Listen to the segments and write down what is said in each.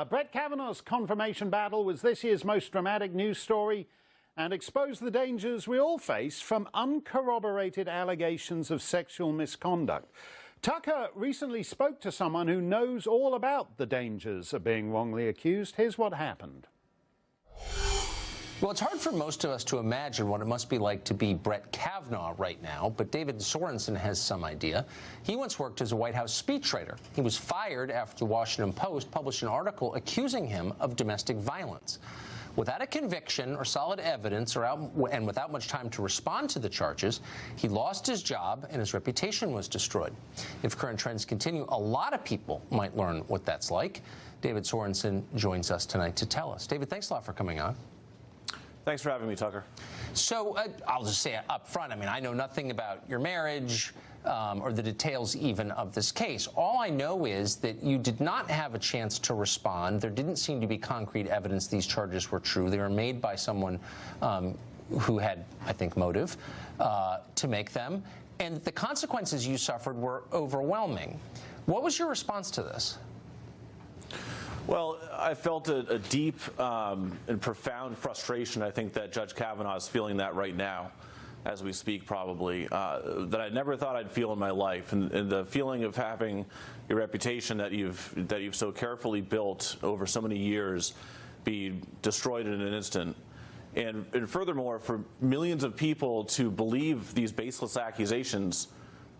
Brett Kavanaugh's confirmation battle was this year's most dramatic news story and exposed the dangers we all face from uncorroborated allegations of sexual misconduct. Tucker recently spoke to someone who knows all about the dangers of being wrongly accused. Here's what happened. Well, it's hard for most of us to imagine what it must be like to be Brett Kavanaugh right now, but David Sorensen has some idea. He once worked as a White House speechwriter. He was fired after the Washington Post published an article accusing him of domestic violence. Without a conviction or solid evidence and without much time to respond to the charges, he lost his job and his reputation was destroyed. If current trends continue, a lot of people might learn what that's like. David Sorensen joins us tonight to tell us. David, thanks a lot for coming on. Thanks for having me, Tucker. So I'll just say up front, I know nothing about your marriage or the details even of this case. All I know is that you did not have a chance to respond. There didn't seem to be concrete evidence these charges were true. They were made by someone who had, I think, motive to make them. And the consequences you suffered were overwhelming. What was your response to this? Well, I felt a deep and profound frustration. I think that Judge Kavanaugh is feeling that right now, as we speak, probably, that I never thought I'd feel in my life. And the feeling of having your reputation that you've so carefully built over so many years be destroyed in an instant. And furthermore, for millions of people to believe these baseless accusations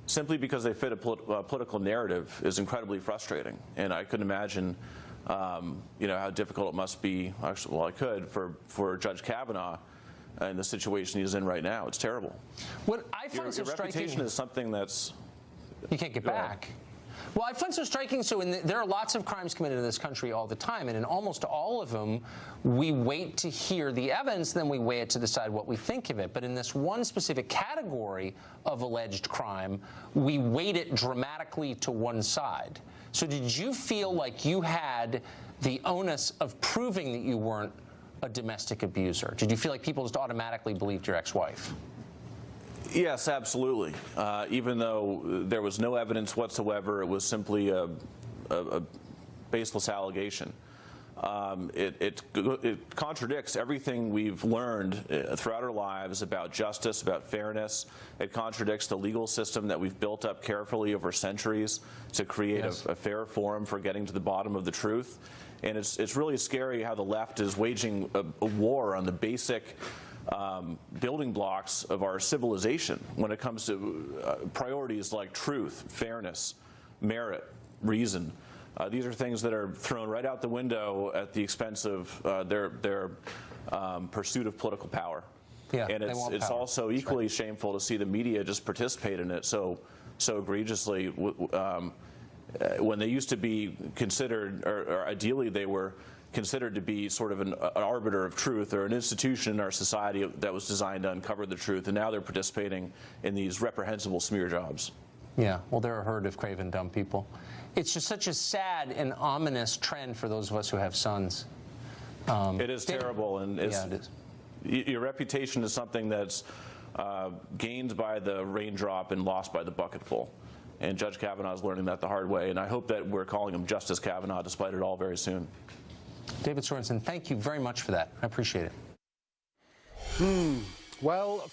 simply because they fit a political narrative is incredibly frustrating. And I couldn't imagine how difficult it must be, actually, well, I could, for Judge Kavanaugh in the situation he's in right now. It's terrible. What I find so striking, reputation is something that's... You can't get back. Well, I find so striking, there are lots of crimes committed in this country all the time, and in almost all of them, we wait to hear the evidence, then we weigh it to decide what we think of it. But in this one specific category of alleged crime, we weight it dramatically to one side. So did you feel like you had the onus of proving that you weren't a domestic abuser? Did you feel like people just automatically believed your ex-wife? Yes, absolutely. Even though there was no evidence whatsoever, it was simply a baseless allegation. It contradicts everything we've learned throughout our lives about justice, about fairness. It contradicts the legal system that we've built up carefully over centuries to create a fair forum for getting to the bottom of the truth. And it's really scary how the left is waging a war on the basic building blocks of our civilization when it comes to priorities like truth, fairness, merit, reason. These are things that are thrown right out the window at the expense of their pursuit of political power. Yeah, and it's also equally shameful to see the media just participate in it so egregiously when they used to be considered, or ideally they were considered to be sort of an arbiter of truth, or an institution in our society that was designed to uncover the truth, and now they're participating in these reprehensible smear jobs. Yeah, well, they're a herd of craven dumb people. It's just such a sad and ominous trend for those of us who have sons. It is terrible, and yeah, it is. Your reputation is something that's gained by the raindrop and lost by the bucketful. And Judge Kavanaugh is learning that the hard way, and I hope that we're calling him Justice Kavanaugh despite it all very soon. David Sorensen, thank you very much for that. I appreciate it. Well, from